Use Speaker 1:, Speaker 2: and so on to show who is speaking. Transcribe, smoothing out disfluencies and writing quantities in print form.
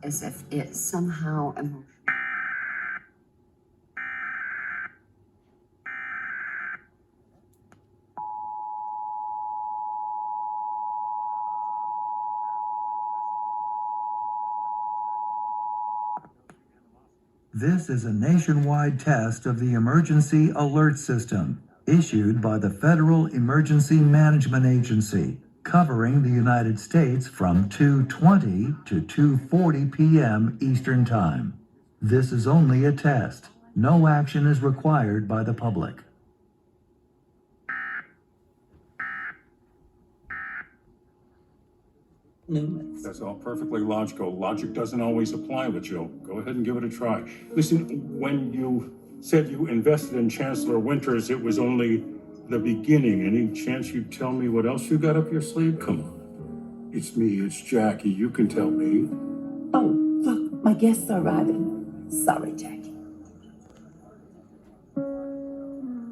Speaker 1: as if it somehow
Speaker 2: This is a nationwide test of the Emergency Alert System, issued by the Federal Emergency Management Agency, covering the United States from 2:20 to 2:40 p.m. Eastern Time. This is only a test. No action is required by the public.
Speaker 3: That's all perfectly logical. Logic doesn't always apply with Jill. Go ahead and give it a try. Listen, when you said you invested in Chancellor Winters, it was only the beginning. Any chance you'd tell me what else you got up your sleeve? Come on. It's me, it's Jackie. You can tell me.
Speaker 4: Oh, look, my guests are arriving. Sorry, Jackie.